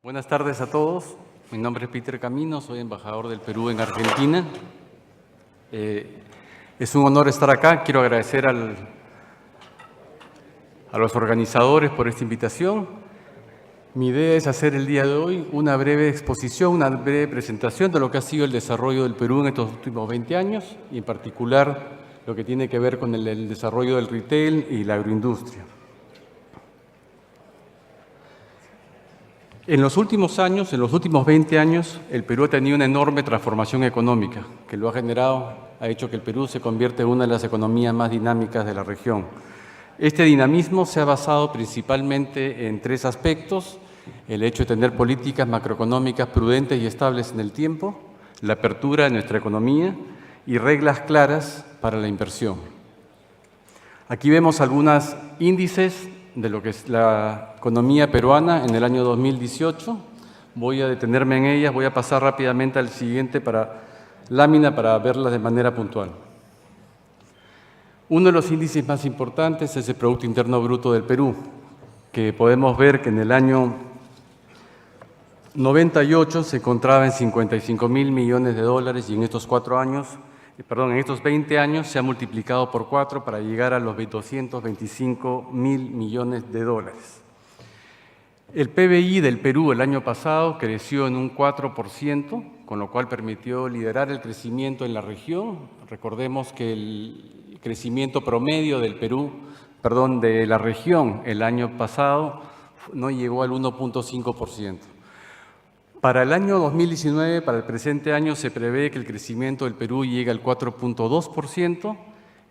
Buenas tardes a todos. Mi nombre es Peter Camino, soy embajador del Perú en Argentina. Es un honor estar acá. Quiero agradecer a los organizadores por esta invitación. Mi idea es hacer el día de hoy una breve exposición, una breve presentación de lo que ha sido el desarrollo del Perú en estos últimos 20 años y en particular lo que tiene que ver con el desarrollo del retail y la agroindustria. En los últimos años, en los últimos 20 años, el Perú ha tenido una enorme transformación económica que lo ha generado, ha hecho que el Perú se convierta en una de las economías más dinámicas de la región. Este dinamismo se ha basado principalmente en tres aspectos: el hecho de tener políticas macroeconómicas prudentes y estables en el tiempo, la apertura de nuestra economía y reglas claras para la inversión. Aquí vemos algunos índices de lo que es la economía peruana en el año 2018. Voy a detenerme en ellas, voy a pasar rápidamente al siguiente lámina para verlas de manera puntual. Uno de los índices más importantes es el Producto Interno Bruto del Perú, que podemos ver que en el año 98 se encontraba en 55.000 millones de dólares y en estos 20 años se ha multiplicado por 4 para llegar a los 225.000 millones de dólares. El PBI del Perú el año pasado creció en un 4%, con lo cual permitió liderar el crecimiento en la región. Recordemos que el crecimiento promedio del de la región el año pasado no llegó al 1.5%. Para el año 2019, para el presente año, se prevé que el crecimiento del Perú llegue al 4.2%,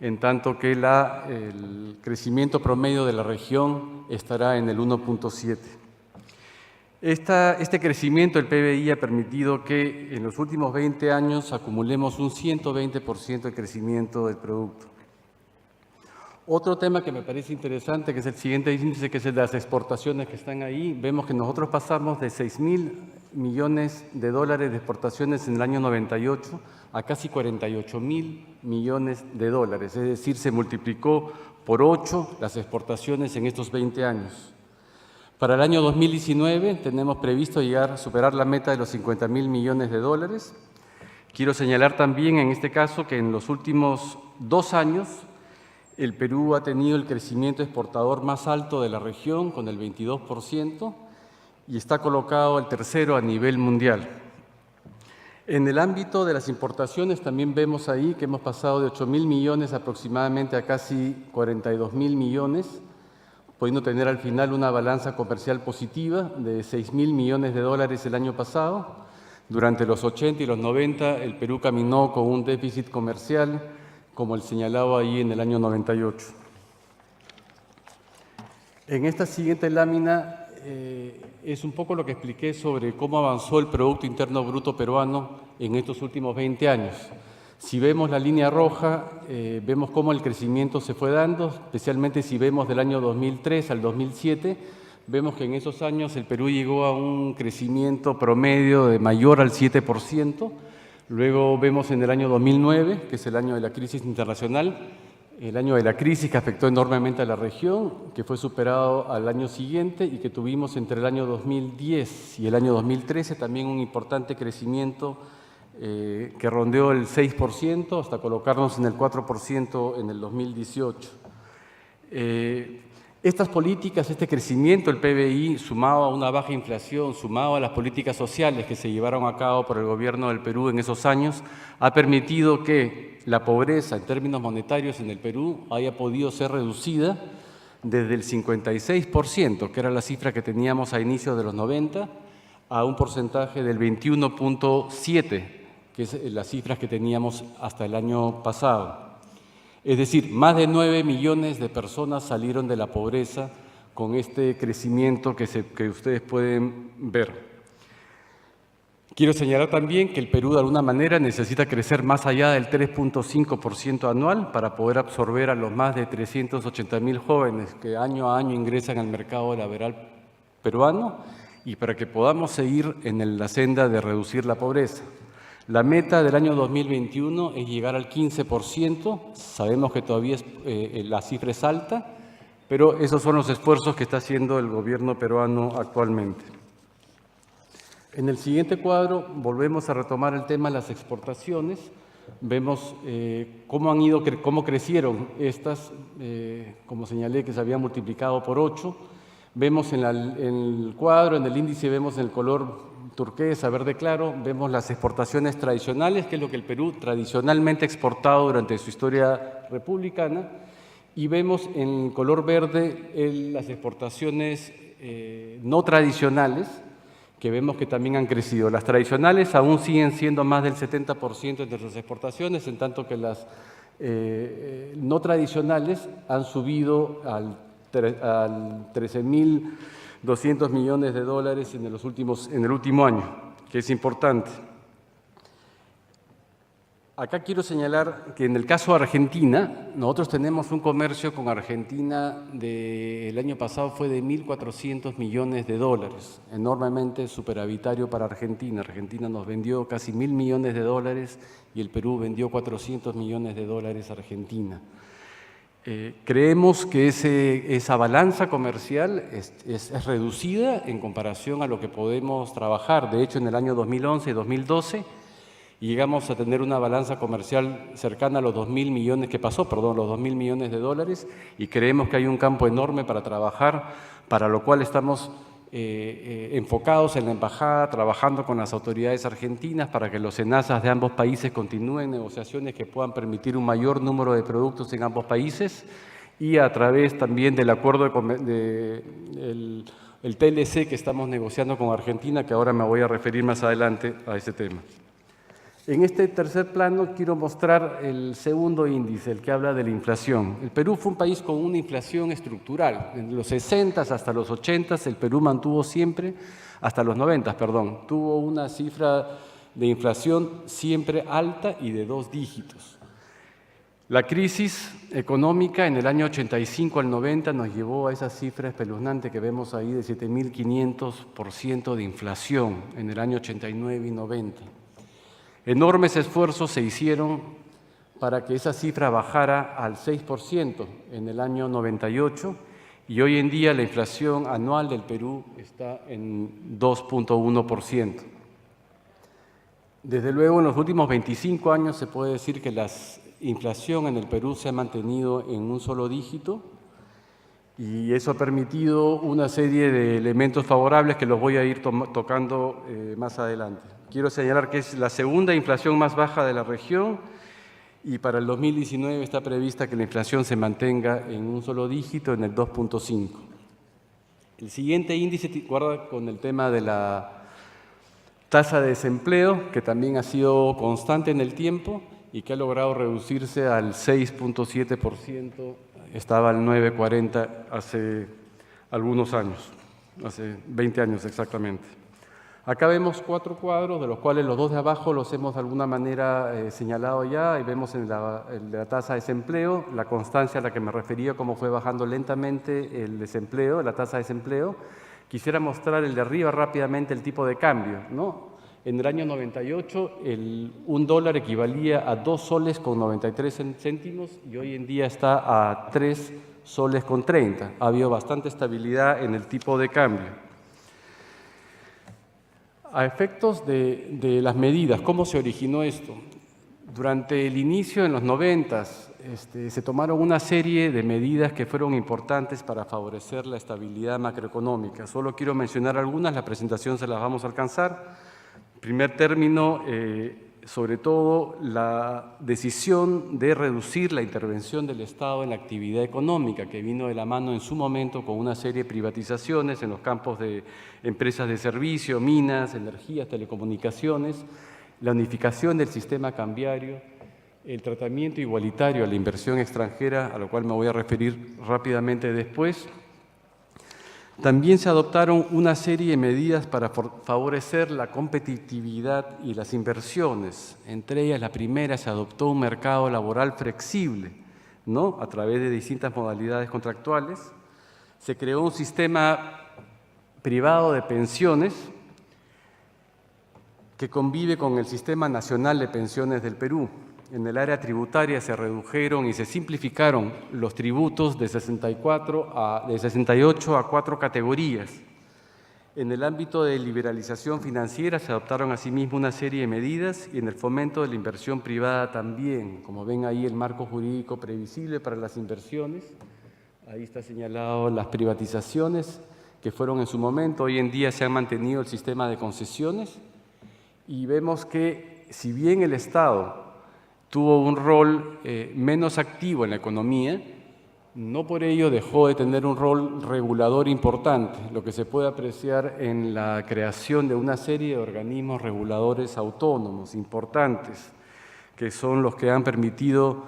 en tanto que el crecimiento promedio de la región estará en el 1.7%. Este crecimiento del PBI ha permitido que en los últimos 20 años acumulemos un 120% de crecimiento del producto. Otro tema que me parece interesante, que es el siguiente índice, que es el de las exportaciones que están ahí. Vemos que nosotros pasamos de 6.000 millones de dólares de exportaciones en el año 98 a casi 48.000 millones de dólares. Es decir, se multiplicó por 8 las exportaciones en estos 20 años. Para el año 2019 tenemos previsto superar la meta de los 50.000 millones de dólares. Quiero señalar también en este caso que en los últimos 2 años el Perú ha tenido el crecimiento exportador más alto de la región, con el 22%, y está colocado el tercero a nivel mundial. En el ámbito de las importaciones también vemos ahí que hemos pasado de 8.000 millones aproximadamente a casi 42.000 millones, pudiendo tener al final una balanza comercial positiva de 6.000 millones de dólares el año pasado. Durante los 80 y los 90 el Perú caminó con un déficit comercial, como el señalado ahí en el año 98. En esta siguiente lámina es un poco lo que expliqué sobre cómo avanzó el Producto Interno Bruto peruano en estos últimos 20 años. Si vemos la línea roja, vemos cómo el crecimiento se fue dando, especialmente si vemos del año 2003 al 2007, vemos que en esos años el Perú llegó a un crecimiento promedio de mayor al 7%. Luego vemos en el año 2009, que es el año de la crisis internacional, el año de la crisis que afectó enormemente a la región, que fue superado al año siguiente y que tuvimos entre el año 2010 y el año 2013 también un importante crecimiento que rondeó el 6% hasta colocarnos en el 4% en el 2018. Estas políticas, este crecimiento del PBI, sumado a una baja inflación, sumado a las políticas sociales que se llevaron a cabo por el gobierno del Perú en esos años, ha permitido que la pobreza en términos monetarios en el Perú haya podido ser reducida desde el 56%, que era la cifra que teníamos a inicios de los 90, a un porcentaje del 21.7%, que es las cifras que teníamos hasta el año pasado. Es decir, más de 9 millones de personas salieron de la pobreza con este crecimiento que ustedes pueden ver. Quiero señalar también que el Perú de alguna manera necesita crecer más allá del 3.5% anual para poder absorber a los más de 380.000 jóvenes que año a año ingresan al mercado laboral peruano y para que podamos seguir en la senda de reducir la pobreza. La meta del año 2021 es llegar al 15%. Sabemos que todavía la cifra es alta, pero esos son los esfuerzos que está haciendo el gobierno peruano actualmente. En el siguiente cuadro volvemos a retomar el tema de las exportaciones. Vemos cómo crecieron estas, como señalé, que se habían multiplicado por 8. Vemos en el cuadro, en el índice, vemos en el color turquesa, verde claro, vemos las exportaciones tradicionales, que es lo que el Perú tradicionalmente ha exportado durante su historia republicana, y vemos en color verde las exportaciones no tradicionales, que vemos que también han crecido. Las tradicionales aún siguen siendo más del 70% de nuestras exportaciones, en tanto que las no tradicionales han subido al 13.200 millones de dólares en el último año, que es importante. Acá quiero señalar que en el caso de Argentina, nosotros tenemos un comercio con Argentina el año pasado fue de 1.400 millones de dólares, enormemente superavitario para Argentina. Argentina nos vendió casi 1.000 millones de dólares y el Perú vendió 400 millones de dólares a Argentina. Creemos que esa balanza comercial es reducida en comparación a lo que podemos trabajar. De hecho, en el año 2011 y 2012, y llegamos a tener una balanza comercial cercana a los 2.000 millones, los 2.000 millones de dólares, y creemos que hay un campo enorme para trabajar, para lo cual estamos enfocados en la embajada, trabajando con las autoridades argentinas para que los SENASAs de ambos países continúen negociaciones que puedan permitir un mayor número de productos en ambos países, y a través también del acuerdo el TLC que estamos negociando con Argentina, que ahora me voy a referir más adelante a ese tema. En este tercer plano quiero mostrar el segundo índice, el que habla de la inflación. El Perú fue un país con una inflación estructural. En los 60 hasta los 80 el Perú mantuvo siempre, hasta los 90, perdón, tuvo una cifra de inflación siempre alta y de 2 dígitos. La crisis económica en el año 85 al 90 nos llevó a esa cifra espeluznante que vemos ahí de 7.500% de inflación en el año 89 y 90. Enormes esfuerzos se hicieron para que esa cifra bajara al 6% en el año 98 y hoy en día la inflación anual del Perú está en 2.1%. Desde luego, en los últimos 25 años se puede decir que la inflación en el Perú se ha mantenido en un solo dígito y eso ha permitido una serie de elementos favorables que los voy a ir tocando más adelante. Quiero señalar que es la segunda inflación más baja de la región y para el 2019 está prevista que la inflación se mantenga en un solo dígito, en el 2.5. El siguiente índice guarda con el tema de la tasa de desempleo, que también ha sido constante en el tiempo y que ha logrado reducirse al 6.7%, estaba al 9.40 hace algunos años, hace 20 años exactamente. Acá vemos 4 cuadros, de los cuales los 2 de abajo los hemos de alguna manera señalado ya, y vemos en la tasa de desempleo, la constancia a la que me refería, cómo fue bajando lentamente el desempleo, la tasa de desempleo. Quisiera mostrar el de arriba rápidamente el tipo de cambio, ¿no? En el año 98, un dólar equivalía a 2 soles con 93 céntimos y hoy en día está a 3 soles con 30. Ha habido bastante estabilidad en el tipo de cambio. A efectos de las medidas, ¿cómo se originó esto? Durante el inicio, en los 90, se tomaron una serie de medidas que fueron importantes para favorecer la estabilidad macroeconómica. Solo quiero mencionar algunas, la presentación se las vamos a alcanzar. En primer término, sobre todo la decisión de reducir la intervención del Estado en la actividad económica, que vino de la mano en su momento con una serie de privatizaciones en los campos de empresas de servicio, minas, energías, telecomunicaciones, la unificación del sistema cambiario, el tratamiento igualitario a la inversión extranjera, a lo cual me voy a referir rápidamente después. También se adoptaron una serie de medidas para favorecer la competitividad y las inversiones. Entre ellas, la primera, se adoptó un mercado laboral flexible, ¿no? A través de distintas modalidades contractuales. Se creó un sistema privado de pensiones que convive con el Sistema Nacional de Pensiones del Perú. En el área tributaria se redujeron y se simplificaron los tributos de 68 a 4 categorías. En el ámbito de liberalización financiera se adoptaron asimismo una serie de medidas y en el fomento de la inversión privada también. Como ven ahí el marco jurídico previsible para las inversiones. Ahí está señalado las privatizaciones que fueron en su momento. Hoy en día se ha mantenido el sistema de concesiones y vemos que si bien el Estado tuvo un rol menos activo en la economía, no por ello dejó de tener un rol regulador importante, lo que se puede apreciar en la creación de una serie de organismos reguladores autónomos importantes, que son los que han permitido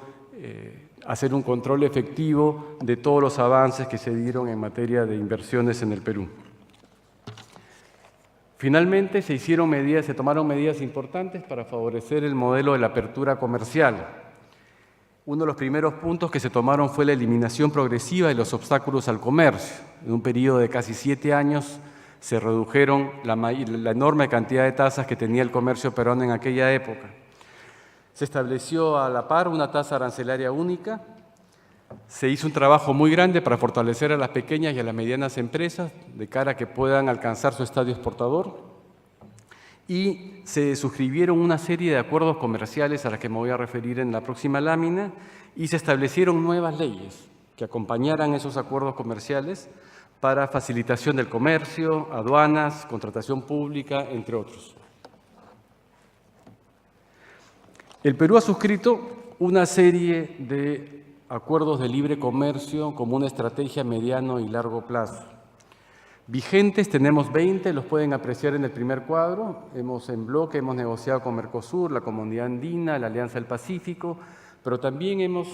hacer un control efectivo de todos los avances que se dieron en materia de inversiones en el Perú. Finalmente se tomaron medidas importantes para favorecer el modelo de la apertura comercial. Uno de los primeros puntos que se tomaron fue la eliminación progresiva de los obstáculos al comercio. En un periodo de casi 7 años se redujeron la enorme cantidad de tasas que tenía el comercio peruano en aquella época. Se estableció a la par una tasa arancelaria única. Se hizo un trabajo muy grande para fortalecer a las pequeñas y a las medianas empresas de cara a que puedan alcanzar su estadio exportador. Y se suscribieron una serie de acuerdos comerciales a las que me voy a referir en la próxima lámina y se establecieron nuevas leyes que acompañaran esos acuerdos comerciales para facilitación del comercio, aduanas, contratación pública, entre otros. El Perú ha suscrito una serie de acuerdos de libre comercio como una estrategia a mediano y largo plazo. Vigentes tenemos 20, los pueden apreciar en el primer cuadro. En bloque hemos negociado con Mercosur, la Comunidad Andina, la Alianza del Pacífico, pero también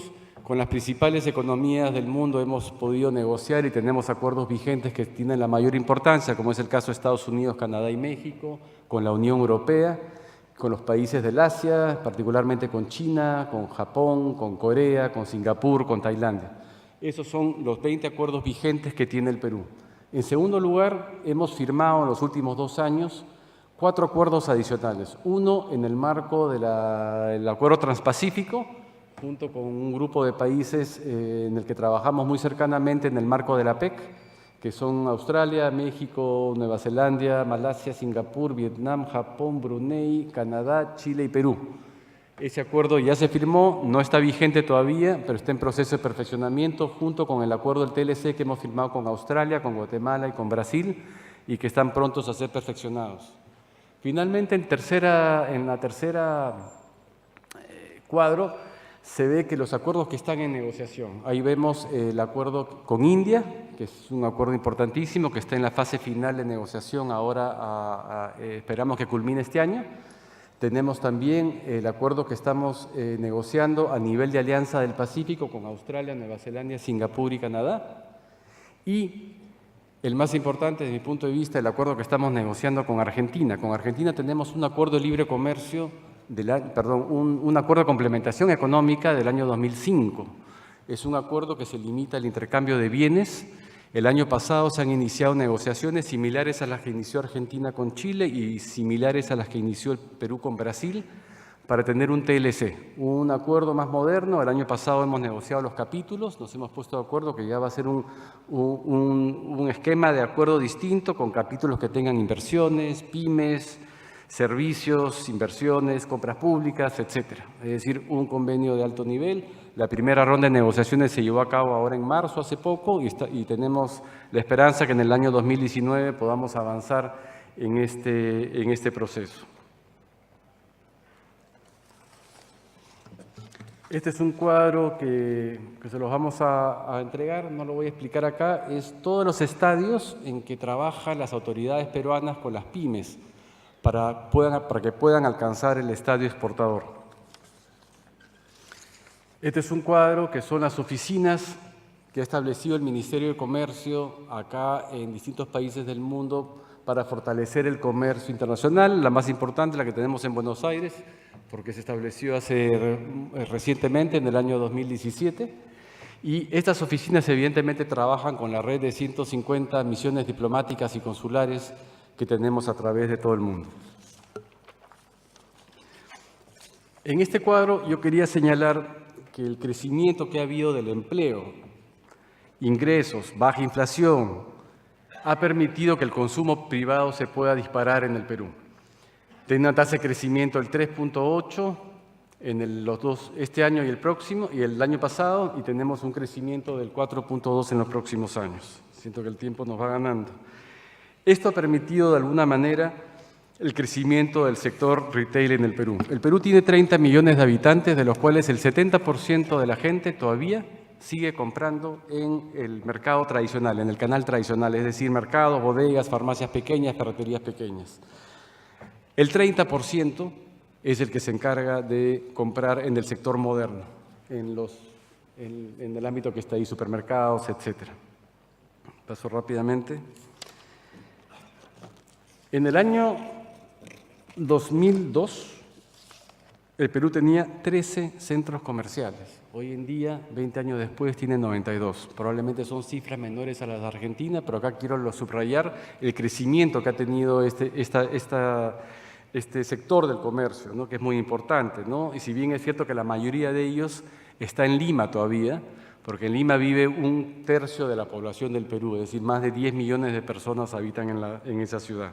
con las principales economías del mundo hemos podido negociar y tenemos acuerdos vigentes que tienen la mayor importancia, como es el caso de Estados Unidos, Canadá y México, con la Unión Europea, con los países del Asia, particularmente con China, con Japón, con Corea, con Singapur, con Tailandia. Esos son los 20 acuerdos vigentes que tiene el Perú. En segundo lugar, hemos firmado en los últimos 2 años 4 acuerdos adicionales. Uno en el marco del Acuerdo Transpacífico, junto con un grupo de países en el que trabajamos muy cercanamente en el marco de la PEC, que son Australia, México, Nueva Zelanda, Malasia, Singapur, Vietnam, Japón, Brunei, Canadá, Chile y Perú. Ese acuerdo ya se firmó, no está vigente todavía, pero está en proceso de perfeccionamiento junto con el acuerdo del TLC que hemos firmado con Australia, con Guatemala y con Brasil y que están prontos a ser perfeccionados. Finalmente, en la tercera cuadro se ve que los acuerdos que están en negociación. Ahí vemos el acuerdo con India, que es un acuerdo importantísimo que está en la fase final de negociación, ahora esperamos que culmine este año. Tenemos también el acuerdo que estamos negociando a nivel de Alianza del Pacífico con Australia, Nueva Zelanda, Singapur y Canadá. Y el más importante desde mi punto de vista, el acuerdo que estamos negociando con Argentina. Con Argentina tenemos un acuerdo de libre comercio, un acuerdo de complementación económica del año 2005. Es un acuerdo que se limita al intercambio de bienes. El año pasado se han iniciado negociaciones similares a las que inició Argentina con Chile y similares a las que inició el Perú con Brasil para tener un TLC, un acuerdo más moderno. El año pasado hemos negociado los capítulos, nos hemos puesto de acuerdo que ya va a ser un esquema de acuerdo distinto con capítulos que tengan inversiones, pymes, servicios, inversiones, compras públicas, etc. Es decir, un convenio de alto nivel. La primera ronda de negociaciones se llevó a cabo ahora en marzo, hace poco, y tenemos la esperanza que en el año 2019 podamos avanzar en este proceso. Este es un cuadro que se los vamos a entregar, no lo voy a explicar acá, es todos los estadios en que trabajan las autoridades peruanas con las pymes para que puedan alcanzar el estadio exportador. Este es un cuadro que son las oficinas que ha establecido el Ministerio de Comercio acá en distintos países del mundo para fortalecer el comercio internacional. La más importante, la que tenemos en Buenos Aires, porque se estableció recientemente, en el año 2017. Y estas oficinas evidentemente trabajan con la red de 150 misiones diplomáticas y consulares que tenemos a través de todo el mundo. En este cuadro yo quería señalar que el crecimiento que ha habido del empleo, ingresos, baja inflación, ha permitido que el consumo privado se pueda disparar en el Perú. Tiene una tasa de crecimiento del 3.8 en este año y el próximo, y el año pasado, y tenemos un crecimiento del 4.2 en los próximos años. Siento que el tiempo nos va ganando. Esto ha permitido de alguna manera el crecimiento del sector retail en el Perú. El Perú tiene 30 millones de habitantes, de los cuales el 70% de la gente todavía sigue comprando en el mercado tradicional, en el canal tradicional, es decir, mercados, bodegas, farmacias pequeñas, ferreterías pequeñas. El 30% es el que se encarga de comprar en el sector moderno, en el ámbito que está ahí, supermercados, etc. Paso rápidamente. En el año 2002, el Perú tenía 13 centros comerciales. Hoy en día, 20 años después, tiene 92. Probablemente son cifras menores a las de Argentina, pero acá quiero subrayar el crecimiento que ha tenido este sector del comercio, ¿no? Que es muy importante, ¿no? Y si bien es cierto que la mayoría de ellos está en Lima todavía, porque en Lima vive 1/3 de la población del Perú, es decir, más de 10 millones de personas habitan en esa ciudad.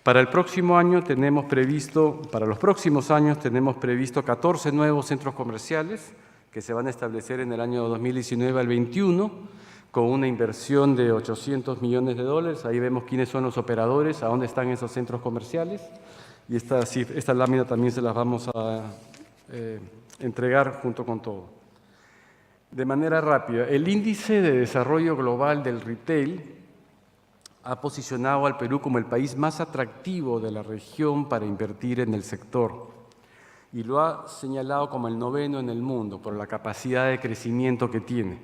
Para el próximo año tenemos previsto, para los próximos años tenemos previsto 14 nuevos centros comerciales que se van a establecer en el año 2019 al 21, con una inversión de $800 millones. Ahí vemos quiénes son los operadores, a dónde están esos centros comerciales. Y esta lámina también se las vamos a entregar junto con todo. De manera rápida, el índice de desarrollo global del retail ha posicionado al Perú como el país más atractivo de la región para invertir en el sector y lo ha señalado como el 9º en el mundo por la capacidad de crecimiento que tiene.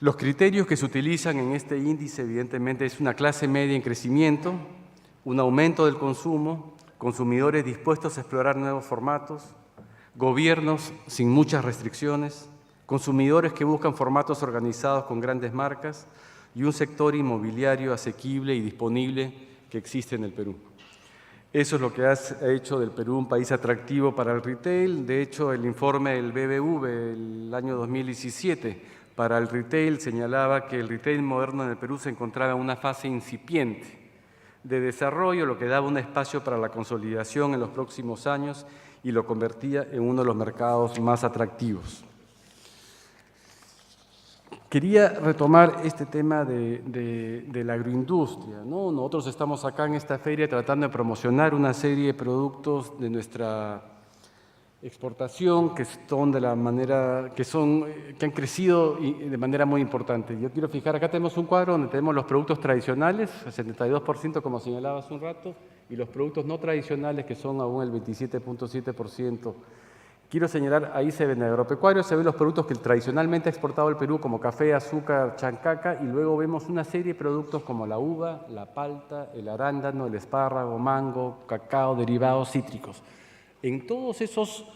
Los criterios que se utilizan en este índice, evidentemente, es una clase media en crecimiento, un aumento del consumo, consumidores dispuestos a explorar nuevos formatos, gobiernos sin muchas restricciones, consumidores que buscan formatos organizados con grandes marcas y un sector inmobiliario asequible y disponible que existe en el Perú. Eso es lo que ha hecho del Perú un país atractivo para el retail. De hecho, el informe del BBV del año 2017 para el retail señalaba que el retail moderno en el Perú se encontraba en una fase incipiente de desarrollo, lo que daba un espacio para la consolidación en los próximos años y lo convertía en uno de los mercados más atractivos. Quería retomar este tema de la agroindustria, ¿no? Nosotros estamos acá en esta feria tratando de promocionar una serie de productos de nuestra exportación que han crecido de manera muy importante. Yo quiero fijar, acá tenemos un cuadro donde tenemos los productos tradicionales, el 72% como señalaba hace un rato, y los productos no tradicionales que son aún el 27.7%. Quiero señalar, ahí se ven en el agropecuario, se ven los productos que tradicionalmente ha exportado el Perú, como café, azúcar, chancaca, y luego vemos una serie de productos como la uva, la palta, el arándano, el espárrago, mango, cacao, derivados cítricos. En todos esos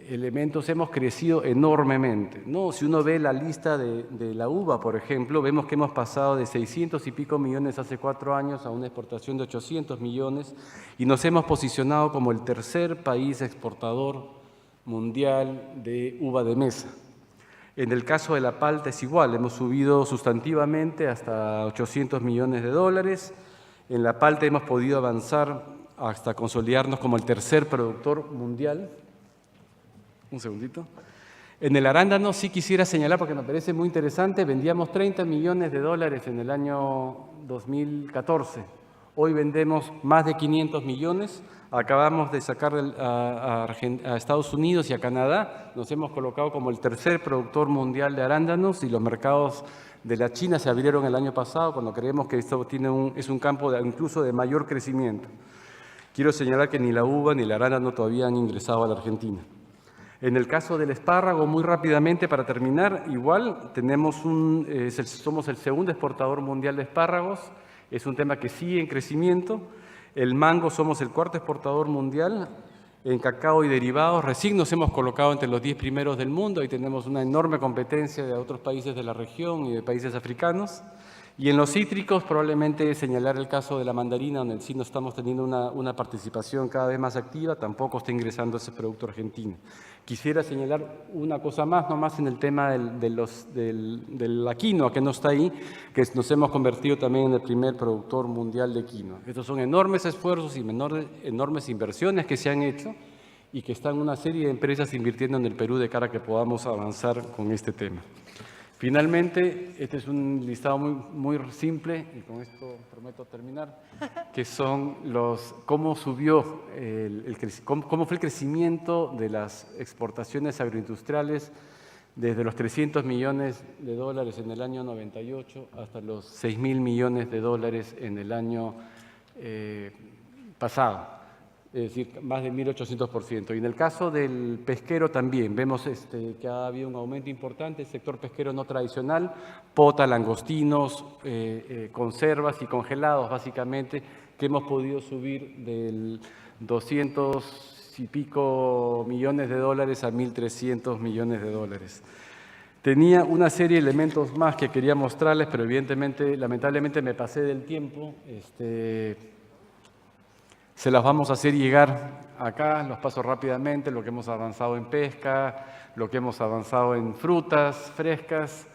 elementos hemos crecido enormemente, ¿no? Si uno ve la lista de la uva, por ejemplo, vemos que hemos pasado de 600 y pico millones hace 4 años a una exportación de 800 millones y nos hemos posicionado como el tercer país exportador mundial de uva de mesa. En el caso de la palta es igual, hemos subido sustantivamente hasta $800 millones. En la palta hemos podido avanzar hasta consolidarnos como el tercer productor mundial. Un segundito. En el arándano sí quisiera señalar, porque me parece muy interesante, vendíamos $30 millones en el año 2014. Hoy vendemos más de 500 millones. Acabamos de sacar a Estados Unidos y a Canadá. Nos hemos colocado como el tercer productor mundial de arándanos y los mercados de la China se abrieron el año pasado cuando creemos que esto es un campo incluso de mayor crecimiento. Quiero señalar que ni la uva ni el arándano todavía han ingresado a la Argentina. En el caso del espárrago, muy rápidamente para terminar, igual somos el segundo exportador mundial de espárragos, es un tema que sigue en crecimiento. El mango somos el cuarto exportador mundial, en cacao y derivados, recién nos hemos colocado entre los 10 primeros del mundo y tenemos una enorme competencia de otros países de la región y de países africanos. Y en los cítricos probablemente señalar el caso de la mandarina, donde sí no estamos teniendo una participación cada vez más activa, tampoco está ingresando ese producto argentino. Quisiera señalar una cosa más, nomás en el tema de la quinoa, que no está ahí, que nos hemos convertido también en el primer productor mundial de quinoa. Estos son enormes esfuerzos y enormes inversiones que se han hecho y que están una serie de empresas invirtiendo en el Perú de cara a que podamos avanzar con este tema. Finalmente, este es un listado muy simple, y con esto prometo terminar, que son cómo subió, cómo fue el crecimiento de las exportaciones agroindustriales desde los 300 millones de dólares en el año 98 hasta los 6.000 millones de dólares en el año pasado. Es decir, más de 1.800%. Y en el caso del pesquero también vemos que ha habido un aumento importante, el sector pesquero no tradicional, pota, langostinos, conservas y congelados básicamente, que hemos podido subir del 200 y pico millones de dólares a 1.300 millones de dólares. Tenía una serie de elementos más que quería mostrarles, pero evidentemente, lamentablemente me pasé del tiempo. Se las vamos a hacer llegar acá, los paso rápidamente, lo que hemos avanzado en pesca, lo que hemos avanzado en frutas frescas.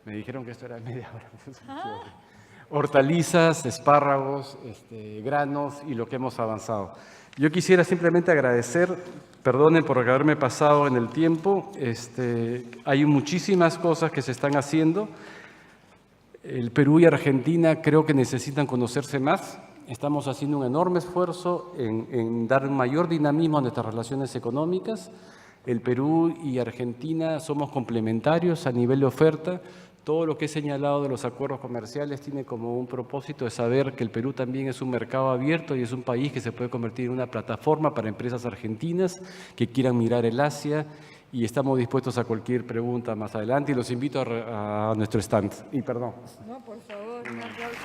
Me dijeron que esto era media hora. Hortalizas, espárragos, granos y lo que hemos avanzado. Yo quisiera simplemente agradecer, perdonen por haberme pasado en el tiempo, hay muchísimas cosas que se están haciendo. El Perú y Argentina creo que necesitan conocerse más. Estamos haciendo un enorme esfuerzo en dar un mayor dinamismo a nuestras relaciones económicas. El Perú y Argentina somos complementarios a nivel de oferta. Todo lo que he señalado de los acuerdos comerciales tiene como un propósito de saber que el Perú también es un mercado abierto y es un país que se puede convertir en una plataforma para empresas argentinas que quieran mirar el Asia, y estamos dispuestos a cualquier pregunta más adelante y los invito a nuestro stand. Y perdón. No, por favor, un aplauso.